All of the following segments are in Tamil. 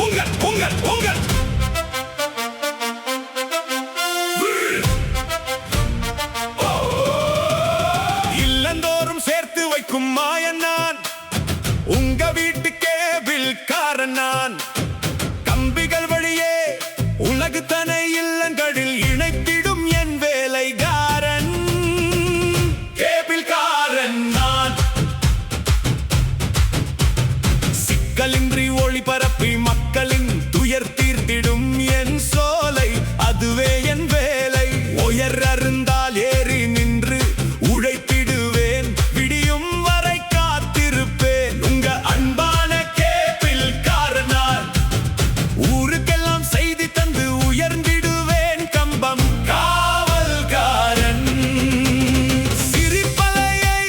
உங்கள் உங்கள் உங்கள் இல்லந்தோறும் சேர்த்து வைக்கும் மாயன் நான், உங்க வீட்டு கேபிள்காரன் நான். கம்பிகள் வழியே உலகு தனை இல்லங்களில் இணைத்திடும் என் வேலைக்காரன், கேபிள்காரன் நான். சிக்கலின்றி ஒளிபரப்பி மக்களின் துயர் தீர்த்திடும் என் சோலை, அதுவே என் வேலை. உயர் அருந்தால் ஏறி நின்று உழைத்திடுவேன், விடியும் வரை காத்திருப்பேன். உங்க அன்பான கேபிள்காரன் நான், ஊருக்கெல்லாம் செய்தி தந்து உயர்ந்திடுவேன். கம்பம் காவல்காரன். சிரிப்பலையை,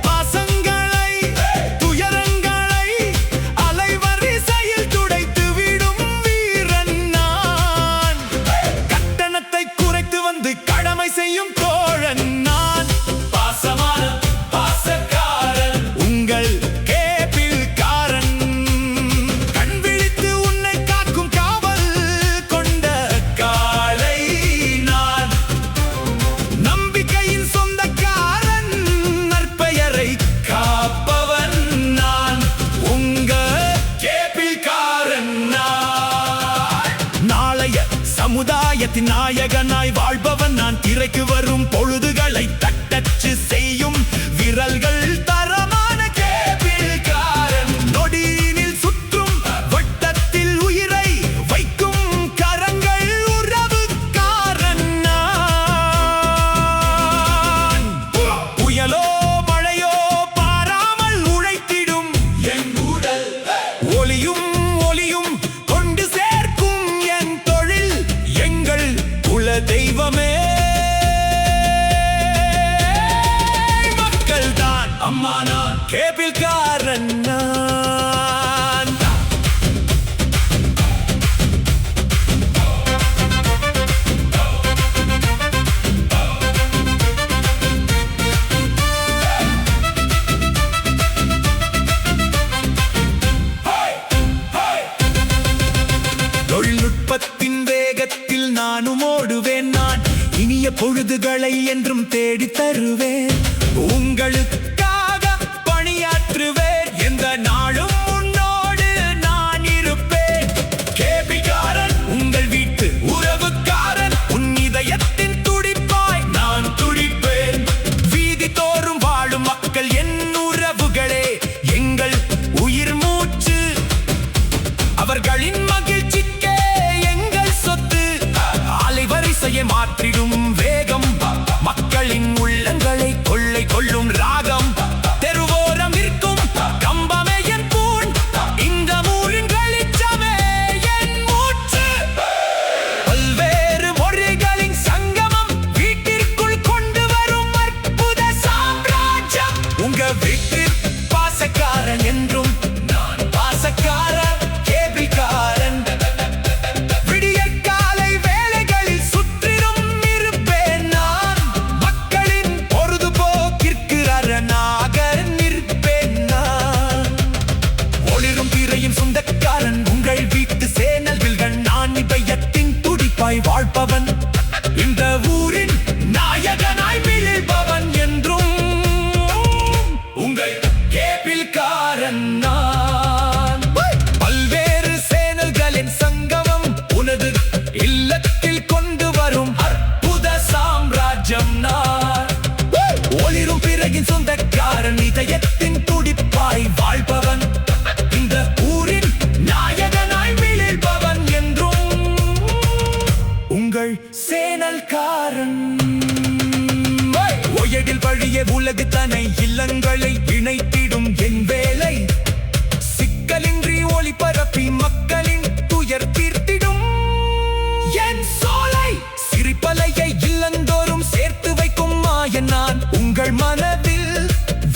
பாசங்களை, துயரங்களை அலைவரிசையில் துடைத்து விடும் வீரன் நான். கட்டணத்தை குறைத்து வந்து கடமை செய்யும் தோழன் நான். பாசமான பாசக்காரன், உங்கள் கேபிள்காரன். கண் விழித்து உன்னை காக்கும் காவல் கொண்ட காளை நான். நம்பிக்கையின் சொந்தக்காரன், நற்பெயரை காப்பவன் நான். உங்க கேபிள்காரன் நான். நாளைய சமுதாயத்தின் நாயகனாய் வாழ்பவன் நான். திரைக்கு வரும் பொழுதுகளை தட்டச்சு செய்யும் விரல்கள் தரமான கேபிள்காரன். நொடியினில் சுற்றும் வட்டத்தில் உயிரை வைக்கும் கரங்கள் உறவுக்காரன் நான். புயலோ மழையோ பாராமல் உழைத்திடும் என் உடல், ஒளியும் ஒளியும் கொண்டு சேர்க்கும் என் தொழில், எங்கள் குல தெய்வமே மக்கள் தான். அம்மா நான் கேபிள்காரன் நான். தொழில்நுட்பத்தின் வேகத்தில் நானும் ஓடுவேன் நான். இனிய பொழுதுகளை என்றும் தேடி தருவேன். உங்களுக்காக பணியாற்றுவேன். எந்த நாளும் உன்னோடு நான் இருப்பேன். கேபிள்காரன், உங்கள் வீட்டு உறவுக்காரன். உன் இதயத்தின் துடிப்பாய் நான் துடிப்பேன். வீதி தோறும் வாழும் மக்கள் என் உறவுகளே, எங்கள் உயிர் மூச்சு. அவர்களின் மகிழ்ச்சிக்கே எங்கள் சொத்து. அலைவரிசையை மாற்றிடும் வேகம், மக்களின் உள்ளங்களை கொள்ளை கொள்ளும் ராகம். தெருவோரம் நிற்கும் கம்பமே என் பூண், இந்த ஊரின் வெளிச்சமே என் மூச்சு. பல்வேறு மொழிகளின் சங்கமம், வீட்டிற்குள் கொண்டு வரும் அற்புத சாம்ராஜ்யம். உங்க வீட்டு பாசக்காரன் என்றும் நான் பாசக்காரன், கேபிள்காரன். விடியற்காலை வேளைகளில் சுற்றிலும் இருப்பேன் நான். மக்களின் பொழுதுபோக்கிற்கு அரணாக நிற்பேன் நான். ஒளிரும் திரையும் சொந்தக்காரன், உங்கள் வீட்டு சேனல்கள் நான். இதயத்தின் துடிப்பாய் வாழ்பவன், இந்த ஊரின் நாயகனாய் மிளிர்பவன் என்றும் உங்கள் கேபிள்காரன் நான். பல்வேறு சேனல்களின் சங்கமம், உனது இல்லத்தில் கொண்டு வரும் அற்புத சாம்ராஜ்யம் நான். ஒளிரும் பிறகின் சொந்தக்காரன், இதயத்தின் துடிப்பாய் வாழ்பவன், இந்த ஊரின் நாயகனாய் மிளிர்பவன் என்றும் உங்கள் சேனல்காரன். ஒயடில் வழியே உலகு தனை இல்லங்களை இணைத்திடும் என் வேலை. சிக்கலின்றி ஒளிபரப்பி மக்களின் துயர் தீர்த்திடும் என் சோலை. சிரிப்பலையை இல்லந்தோறும் சேர்த்து வைக்கும் மாயன் நான். உங்கள் மனதில்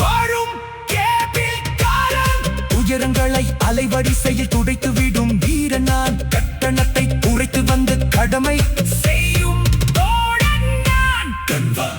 வாழும் கேபிள்காரன். துயரங்களை அலைவரிசையில் துடைத்து விடும் வீரன் நான். கட்டணத்தை குறைத்து வந்து கடமை செய்யும் தோழன் நான். கண்வா